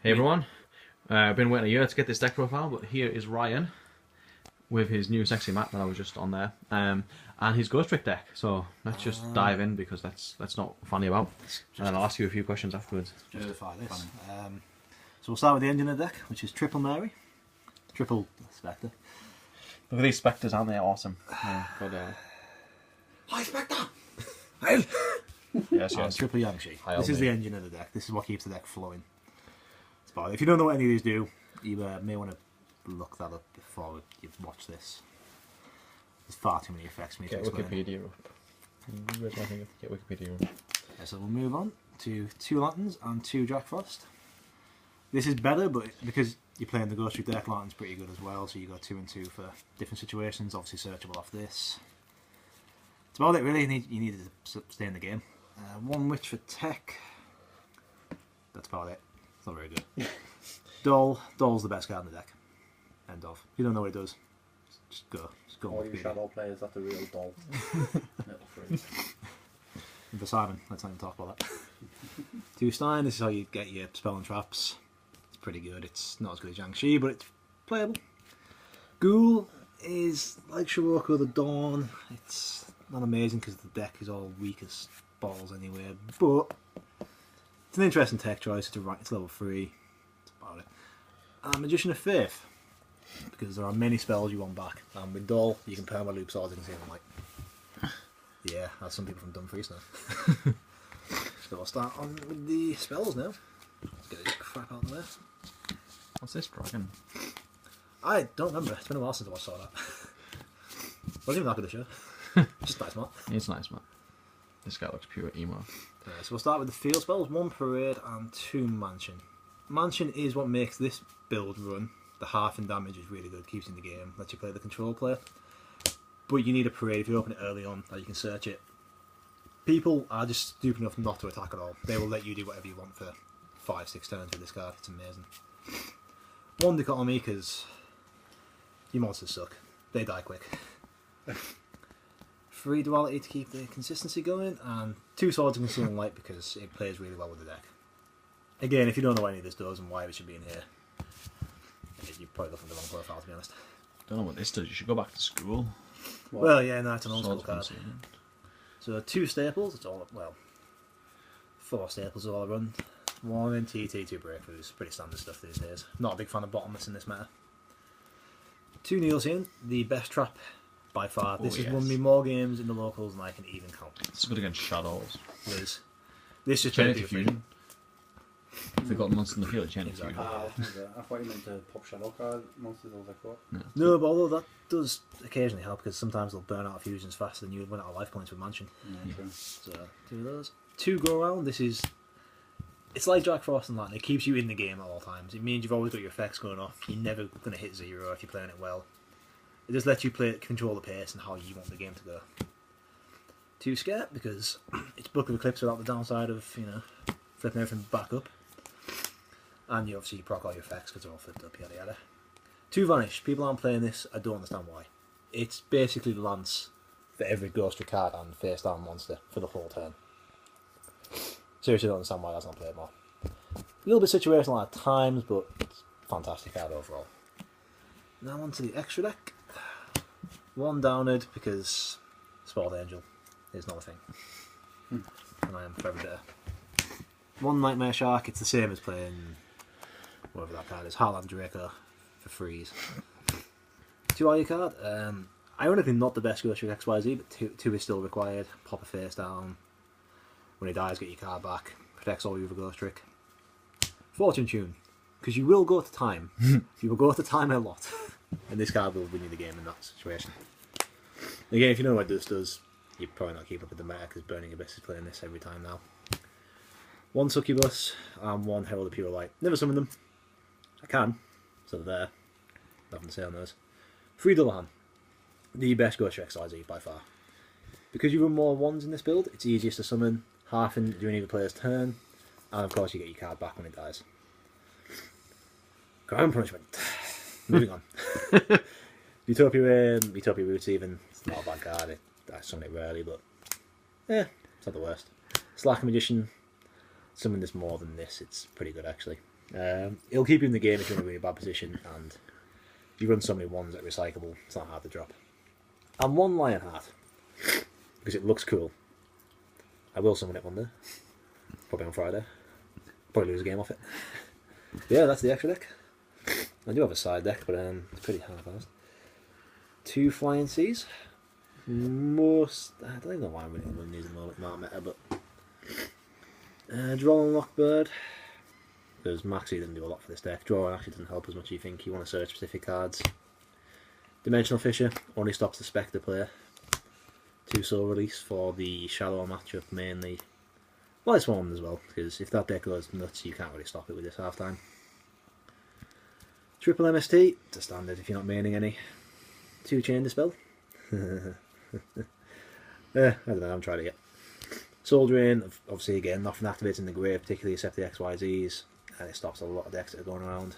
Hey everyone, I've been waiting a year to get this deck profile, but here is Ryan with his new sexy mat that I was just on there, and his Ghostricks deck. So let's just dive in because that's not funny about, and then I'll ask you a few questions afterwards. Justify this. So we'll start with the engine of the deck, which is triple Mary, triple Spectre. Look at these spectres, aren't they awesome? Yeah, but, Hi Spectre! Hey! yes. Triple Yangshi. Hi, This is Aldi. the engine of the deck. This is what keeps the deck flowing. It's about it. If you don't know what any of these do, you may want to look that up before you watch this. There's far too many effects for me to Get explain. Wikipedia up. Where's my thing? Get Wikipedia up. Okay, so we'll move on to 2 Lanterns and 2 Jack Frost. This is better, but because you're playing the Ghostricks deck, Lantern's pretty good as well, so you got 2 and 2 for different situations, obviously searchable off this. That's about it really, you need to stay in the game. 1 Witch for tech. That's about it. It's not very good. Doll's the best card in the deck. End of. If you don't know what it does, just go. All you Wikipedia. shadow players, that's a real doll. Little freak. And for Simon, let's not even talk about that. 2 Stein, this is how you get your spell and traps. It's pretty good. It's not as good as Jiangshi, but it's playable. Ghoul is like Shiroko the Dawn. It's not amazing because the deck is all weak as balls anyway, but it's an interesting tech choice. It's level 3. That's about it. Magician of Faith, because there are many spells you want back. And with Doll, you can perma loop swords and see them like. Yeah, that's some people from Dumfries now. So I'll start on with the spells now. Let's get this crap out of the way. What's this dragon? I don't remember. It's been a while since I saw that. Wasn't even that good a show. Just nice, Matt. It's nice, man. This guy looks pure emo. So we'll start with the field spells. 1 Parade and 2 Mansion. Mansion is what makes this build run. The half in damage is really good. Keeps you in the game. Lets you play the control player. But you need a Parade if you open it early on, that you can search it. People are just stupid enough not to attack at all. They will let you do whatever you want for 5-6 turns with this card. It's amazing. 1 Dichotomy, because your monsters suck. They die quick. 3 Duality to keep the consistency going, and 2 Swords of Concealing Light because it plays really well with the deck. Again, if you don't know what any of this does and why it should be in here, you're probably looking at the wrong profile, to be honest. Don't know what this does. You should go back to school. What? Well, yeah, no, it's an old school Swords card. Concealing. So 2 Staples, it's all, well, 4 Staples all run. 1 TT, 2 Breakthroughs. Pretty standard stuff these days. Not a big fan of bottomless in this meta. 2 Neilsian, the best trap by far. This has won me more games in the locals than I can even count. It's good against shadows. Liz. This is Chain trying of to be Fusion. If they've got monsters in the field, Chain of Exactly. Fusion. I thought you meant to pop shadow card monsters. I was like, what? No, but although that does occasionally help because sometimes they'll burn out of fusions faster than you would run out of life points with Mansion. Yeah, true. So 2 of those. 2 Go Around. This is, it's like Jack Frost and Latin. It keeps you in the game at all times. It means you've always got your effects going off. You're never going to hit 0 if you're playing it well. It just lets you control the pace and how you want the game to go. 2 Scare because it's Book of Eclipse without the downside of, you know, flipping everything back up. And you obviously proc all your effects because they're all flipped up, yada yada. 2 Vanish. People aren't playing this. I don't understand why. It's basically Lance for every Ghostricks card and face down monster for the whole turn. Seriously, don't understand why that's not played more. A little bit situational at times, but it's a fantastic card overall. Now on to the extra deck. 1 Downed because Sport Angel is not a thing. And I am forever bitter. 1 Nightmare Shark. It's the same as playing whatever that card is. Heartland Draco for freeze. 2 Alucard. Ironically not the best Ghostricks XYZ, but 2 is still required. Pop a face down. When he dies, get your card back. Protects all your other Ghostricks. Fortune Tune. Because you will go to time. You will go to time a lot. And this card will win you the game in that situation. Again, if you know what this does, you're probably not keep up with the meta because Burning Abyss is playing this every time now. 1 Succubus and 1 Herald of Pure Light. Never summon them. I can. So they're there. Nothing to say on those. 3 Dullahan. The best Ghostricks XYZ by far. Because you run more 1s in this build, it's easiest to summon. Half in during either player's turn. And of course you get your card back when it dies. Ground Punishment. Moving on. Utopia Roots even. It's not a bad card. I summon it rarely, but yeah, it's not the worst. Slacker Magician. Summon this more than this. It's pretty good actually. It'll keep you in the game if you're in a really bad position, and you run so many ones that are recyclable, it's not hard to drop. And one Lion Heart, because it looks cool. I will summon it one day, probably on Friday. Probably lose a game off it. Yeah, that's the extra deck. I do have a side deck, but it's pretty half-assed. 2 Flying Seas. I don't even know why I'm running these in the moment meta, but Draw and Lockbird. Because Maxi didn't do a lot for this deck. Draw actually doesn't help as much as you think. You want to search specific cards. Dimensional Fissure only stops the Spectre player. 2 Soul Release for the shallow matchup mainly. Well, this one as well, because if that deck goes nuts, you can't really stop it with this half time. Triple MST, it's a standard if you're not maining any. 2 Chain Dispel. I don't know, I'm trying to get. Soul Drain, obviously again, nothing activates in the grave, particularly except the XYZs, and it stops a lot of decks that are going around.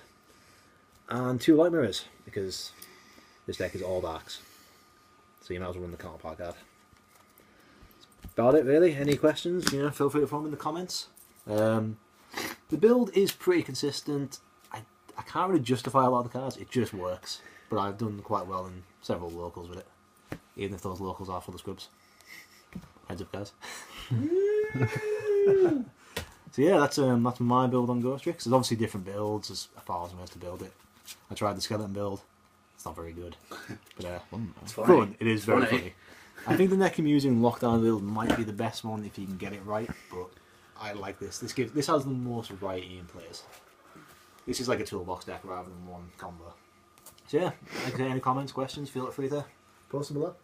And 2 Light Mirrors, because this deck is all darks. So you might as well run the counterpart card. That's about it really. Any questions? Feel free to throw them in the comments. The build is pretty consistent. I can't really justify a lot of the cards, it just works. But I've done quite well in several locals with it. Even if those locals are full of scrubs. Heads up, guys. So yeah, that's my build on Ghostricks. There's obviously different builds as far as I'm to build it. I tried the skeleton build. It's not very good. But It's funny. fun. It is very Funny. funny. I think the neck I'm using lockdown build might be the best one if you can get it right, but I like this. This has the most variety in players. This is like a toolbox deck rather than one combo. So yeah, like I say, any comments, questions, feel free to post them below.